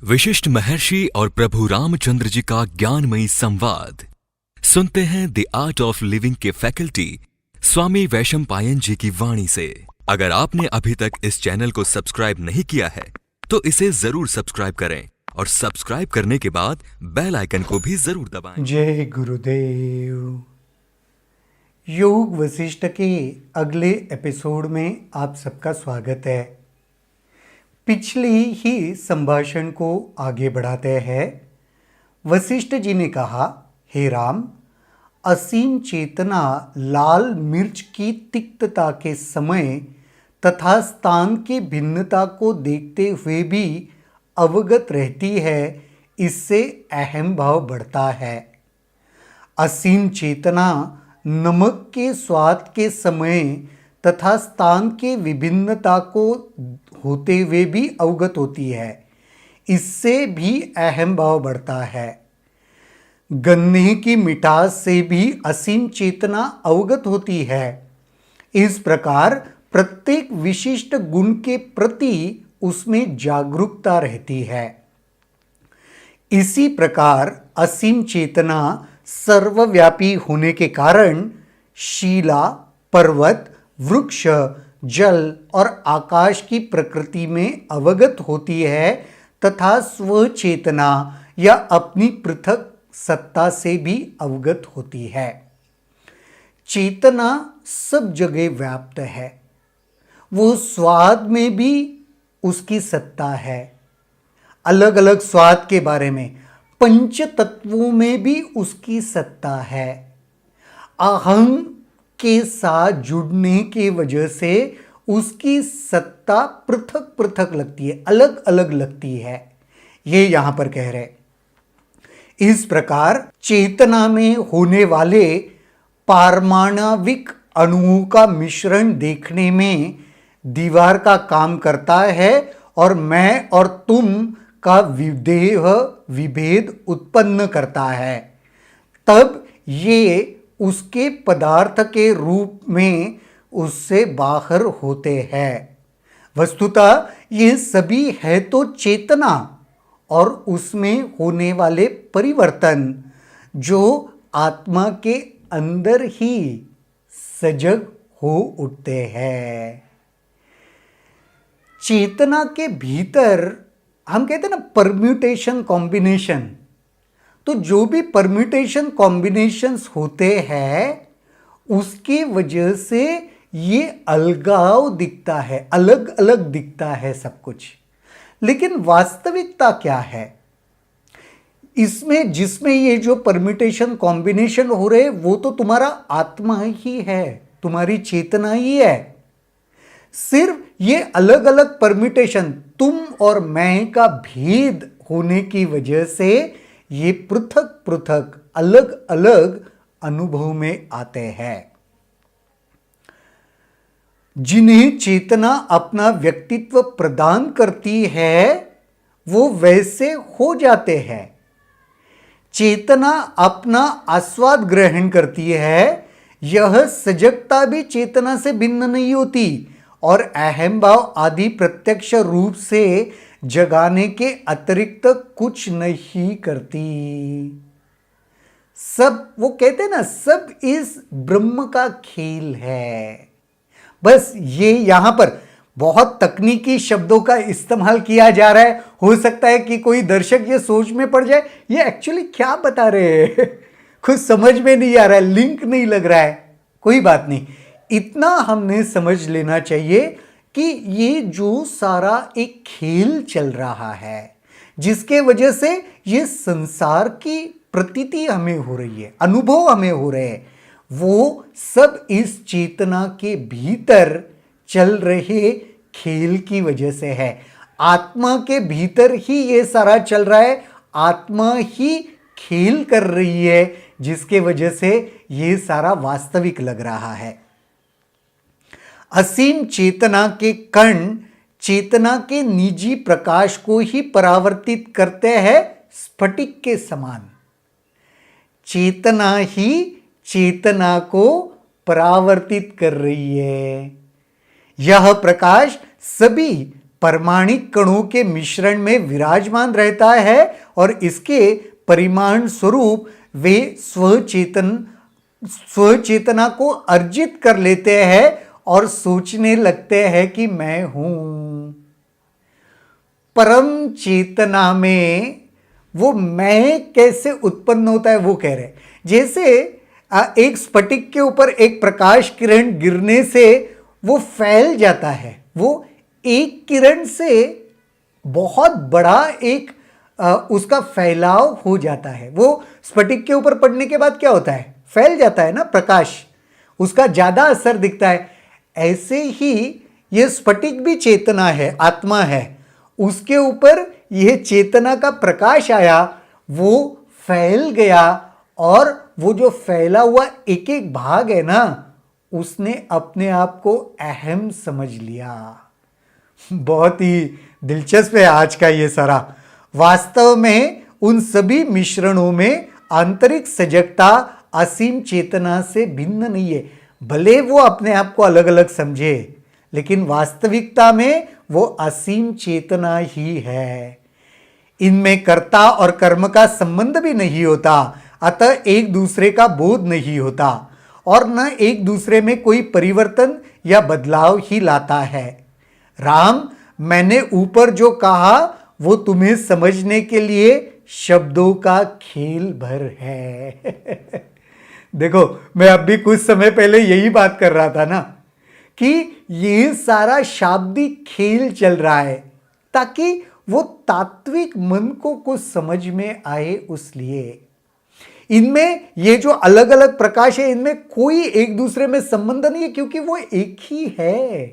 विशिष्ट महर्षि और प्रभु रामचंद्र जी का ज्ञानमयी संवाद सुनते हैं द आर्ट ऑफ लिविंग के फैकल्टी स्वामी वैशंपायन जी की वाणी से। अगर आपने अभी तक इस चैनल को सब्सक्राइब नहीं किया है तो इसे जरूर सब्सक्राइब करें और सब्सक्राइब करने के बाद बेल आइकन को भी जरूर दबाएं। जय गुरुदेव। योग वशिष्ठ के अगले एपिसोड में आप सबका स्वागत है। पिछली ही संभाषण को आगे बढ़ाते हैं। वशिष्ठ जी ने कहा, हे राम, असीम चेतना लाल मिर्च की तिक्तता के समय तथा स्थान की भिन्नता को देखते हुए भी अवगत रहती है, इससे अहम भाव बढ़ता है। असीम चेतना नमक के स्वाद के समय तथा स्थान के विभिन्नता को होते हुए भी अवगत होती है, इससे भी अहम भाव बढ़ता है। गन्ने की मिठास से भी असीम चेतना अवगत होती है। इस प्रकार प्रत्येक विशिष्ट गुण के प्रति उसमें जागरूकता रहती है। इसी प्रकार असीम चेतना सर्वव्यापी होने के कारण शिला, पर्वत, वृक्ष, जल और आकाश की प्रकृति में अवगत होती है तथा स्वचेतना या अपनी पृथक सत्ता से भी अवगत होती है। चेतना सब जगह व्याप्त है। वो स्वाद में भी उसकी सत्ता है। अलग अलग स्वाद के बारे में पंच तत्वों में भी उसकी सत्ता है। अहम के साथ जुड़ने के वजह से उसकी सत्ता पृथक पृथक लगती है, अलग अलग लगती है। ये यहां पर कह रहे। इस प्रकार चेतना में होने वाले पारमाणविक अणुओं का मिश्रण देखने में दीवार का काम करता है और मैं और तुम का विदेह विभेद उत्पन्न करता है। तब ये उसके पदार्थ के रूप में उससे बाहर होते हैं। वस्तुतः ये सभी है तो चेतना और उसमें होने वाले परिवर्तन जो आत्मा के अंदर ही सजग हो उठते हैं। चेतना के भीतर हम कहते हैं ना परम्यूटेशन कॉम्बिनेशन, तो जो भी परम्यूटेशन कॉम्बिनेशंस होते हैं उसकी वजह से ये अलगाव दिखता है, अलग अलग दिखता है सब कुछ। लेकिन वास्तविकता क्या है इसमें, जिसमें ये जो परम्यूटेशन कॉम्बिनेशन हो रहे वो तो तुम्हारा आत्मा ही है, तुम्हारी चेतना ही है। सिर्फ ये अलग अलग परम्यूटेशन तुम और मैं का भेद होने की वजह से ये पृथक पृथक अलग अलग अनुभव में आते हैं। जिन्हें चेतना अपना व्यक्तित्व प्रदान करती है वो वैसे हो जाते हैं। चेतना अपना आस्वाद ग्रहण करती है। यह सजगता भी चेतना से भिन्न नहीं होती और अहम भाव आदि प्रत्यक्ष रूप से जगाने के अतिरिक्त कुछ नहीं करती। सब वो कहते हैं ना, सब इस ब्रह्म का खेल है। बस ये यहां पर बहुत तकनीकी शब्दों का इस्तेमाल किया जा रहा है। हो सकता है कि कोई दर्शक ये सोच में पड़ जाए ये एक्चुअली क्या बता रहे हैं कुछ समझ में नहीं आ रहा है, लिंक नहीं लग रहा है। कोई बात नहीं, इतना हमने समझ लेना चाहिए कि ये जो सारा एक खेल चल रहा है जिसके वजह से ये संसार की प्रतीति हमें हो रही है, अनुभव हमें हो रहे हैं, वो सब इस चेतना के भीतर चल रहे खेल की वजह से है। आत्मा के भीतर ही ये सारा चल रहा है, आत्मा ही खेल कर रही है जिसके वजह से ये सारा वास्तविक लग रहा है। असीम चेतना के कण चेतना के निजी प्रकाश को ही परावर्तित करते हैं स्फटिक के समान। चेतना ही चेतना को परावर्तित कर रही है। यह प्रकाश सभी परमाणिक कणों के मिश्रण में विराजमान रहता है और इसके परिमाण स्वरूप वे स्वचेतना को अर्जित कर लेते हैं और सोचने लगते हैं कि मैं हूं। परम चेतना में वो मैं कैसे उत्पन्न होता है वो कह रहे हैं। जैसे एक स्फटिक के ऊपर एक प्रकाश किरण गिरने से वो फैल जाता है, वो एक किरण से बहुत बड़ा एक उसका फैलाव हो जाता है। वो स्फटिक के ऊपर पड़ने के बाद क्या होता है, फैल जाता है ना प्रकाश, उसका ज्यादा असर दिखता है। ऐसे ही ये स्फटिक भी चेतना है, आत्मा है, उसके ऊपर यह चेतना का प्रकाश आया, वो फैल गया और वो जो फैला हुआ एक एक भाग है ना, उसने अपने आप को अहम समझ लिया। बहुत ही दिलचस्प है आज का ये सारा। वास्तव में उन सभी मिश्रणों में आंतरिक सजगता असीम चेतना से भिन्न नहीं है। भले वो अपने आप को अलग अलग समझे, लेकिन वास्तविकता में वो असीम चेतना ही है। इनमें कर्ता और कर्म का संबंध भी नहीं होता, अतः एक दूसरे का बोध नहीं होता और न एक दूसरे में कोई परिवर्तन या बदलाव ही लाता है। राम, मैंने ऊपर जो कहा वो तुम्हें समझने के लिए शब्दों का खेल भर है। देखो, मैं अभी कुछ समय पहले यही बात कर रहा था ना कि ये सारा शाब्दिक खेल चल रहा है ताकि वो तात्विक मन को कुछ समझ में आए। उसलिए इनमें ये जो अलग अलग प्रकाश है, इनमें कोई एक दूसरे में संबंध नहीं है, क्योंकि वो एक ही है।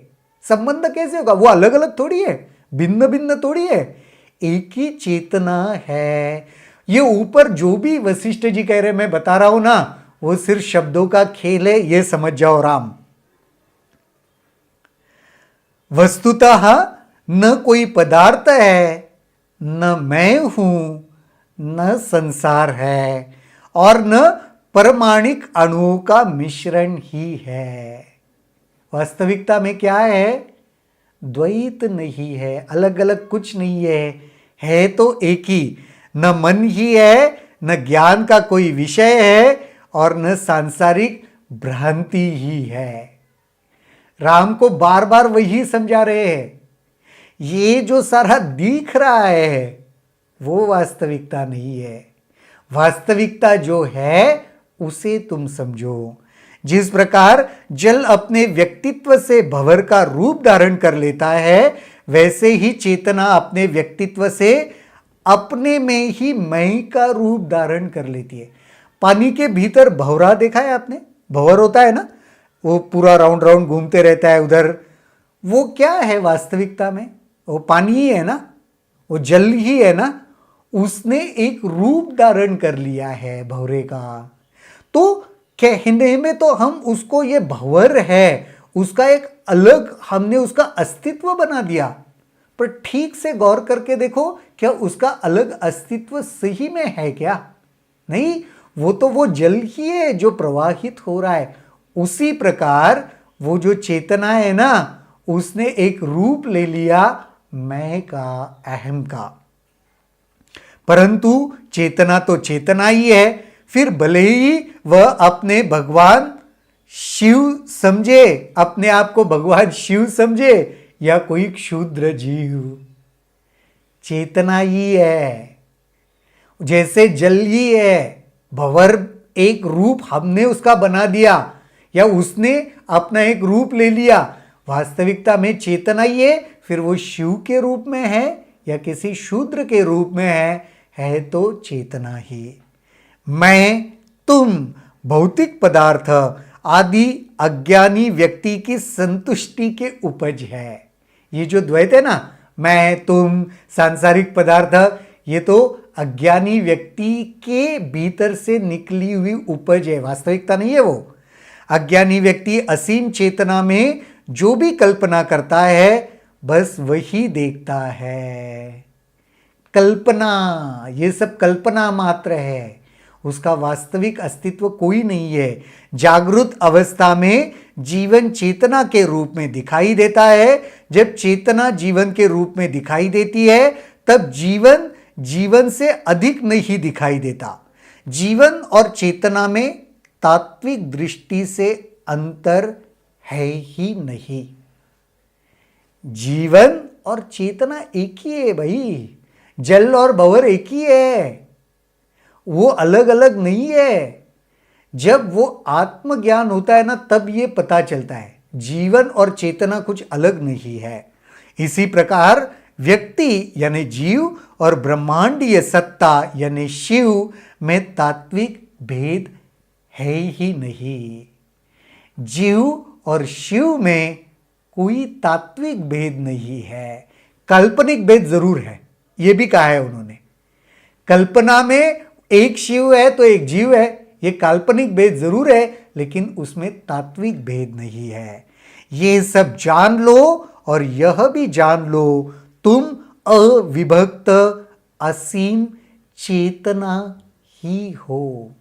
संबंध कैसे होगा, वो अलग अलग थोड़ी है, भिन्न भिन्न थोड़ी है, एक ही चेतना है। ये ऊपर जो भी वशिष्ठ जी कह रहे मैं बता रहा हूं ना, वो सिर्फ शब्दों का खेल है, ये समझ जाओ राम। वस्तुतः न कोई पदार्थ है, न मैं हूं, न संसार है और न परमाणिक अणुओं का मिश्रण ही है। वास्तविकता में क्या है, द्वैत नहीं है, अलग अलग कुछ नहीं है तो एक ही। न मन ही है, न ज्ञान का कोई विषय है और न सांसारिक भ्रांति ही है। राम को बार बार वही समझा रहे हैं, ये जो सारा दिख रहा है वो वास्तविकता नहीं है। वास्तविकता जो है उसे तुम समझो। जिस प्रकार जल अपने व्यक्तित्व से भंवर का रूप धारण कर लेता है, वैसे ही चेतना अपने व्यक्तित्व से अपने में ही मैं का रूप धारण कर लेती है। पानी के भीतर भंवरा देखा है आपने, भंवर होता है ना, वो पूरा राउंड राउंड घूमते रहता है उधर। वो क्या है वास्तविकता में, वो पानी ही है ना, वो जल ही है ना, उसने एक रूप धारण कर लिया है भंवरे का। तो कहने में तो हम उसको, ये भंवर है, उसका एक अलग हमने उसका अस्तित्व बना दिया, पर ठीक से गौर करके देखो, क्या उसका अलग अस्तित्व सही में है क्या? नहीं, वो तो वो जल ही है जो प्रवाहित हो रहा है। उसी प्रकार वो जो चेतना है ना, उसने एक रूप ले लिया मैं का, अहम का। परंतु चेतना तो चेतना ही है। फिर भले ही वह अपने भगवान शिव समझे, अपने आप को भगवान शिव समझे या कोई क्षुद्र जीव, चेतना ही है। जैसे जल ही है, भंवर एक रूप हमने उसका बना दिया या उसने अपना एक रूप ले लिया। वास्तविकता में चेतना ही है। फिर वो शिव के रूप में है या किसी शूद्र के रूप में है तो चेतना ही। मैं, तुम भौतिक पदार्थ आदि अज्ञानी व्यक्ति की संतुष्टि के उपज है। ये जो द्वैत है ना, मैं, तुम, सांसारिक पदार्थ, ये तो अज्ञानी व्यक्ति के भीतर से निकली हुई उपज है, वास्तविकता नहीं है वो। अज्ञानी व्यक्ति असीम चेतना में जो भी कल्पना करता है, बस वही देखता है। कल्पना, ये सब कल्पना मात्र है। उसका वास्तविक अस्तित्व कोई नहीं है। जागृत अवस्था में जीवन चेतना के रूप में दिखाई देता है। जब चेतना जीवन के रूप में दिखाई देती है तब जीवन जीवन से अधिक नहीं दिखाई देता। जीवन और चेतना में तात्विक दृष्टि से अंतर है ही नहीं। जीवन और चेतना एक ही है भाई, जल और भंवर एक ही है, वो अलग अलग नहीं है। जब वो आत्मज्ञान होता है ना तब ये पता चलता है जीवन और चेतना कुछ अलग नहीं है। इसी प्रकार व्यक्ति यानी जीव और ब्रह्मांडीय सत्ता यानी शिव में तात्विक भेद है ही नहीं। जीव और शिव में कोई तात्विक भेद नहीं है, काल्पनिक भेद जरूर है, यह भी कहा है उन्होंने। कल्पना में एक शिव है तो एक जीव है, यह काल्पनिक भेद जरूर है, लेकिन उसमें तात्विक भेद नहीं है। ये सब जान लो और यह भी जान लो तुम अविभक्त असीम चेतना ही हो।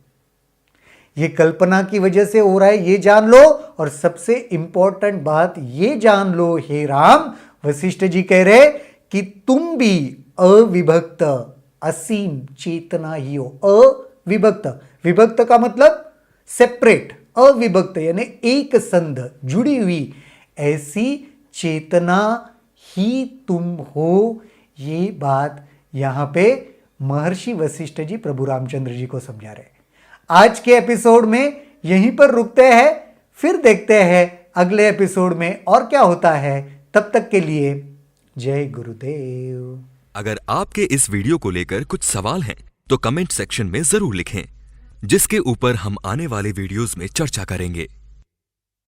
ये कल्पना की वजह से हो रहा है, ये जान लो। और सबसे इंपॉर्टेंट बात ये जान लो, हे राम, वशिष्ठ जी कह रहे कि तुम भी अविभक्त असीम चेतना ही हो। अविभक्त, विभक्त का मतलब सेपरेट, अविभक्त यानी एक संध, जुड़ी हुई, ऐसी चेतना ही तुम हो। ये बात यहां पे महर्षि वशिष्ठ जी प्रभु रामचंद्र जी को समझा रहे। आज के एपिसोड में यहीं पर रुकते हैं, फिर देखते हैं अगले एपिसोड में और क्या होता है। तब तक के लिए जय गुरुदेव। अगर आपके इस वीडियो को लेकर कुछ सवाल हैं तो कमेंट सेक्शन में जरूर लिखें, जिसके ऊपर हम आने वाले वीडियोस में चर्चा करेंगे।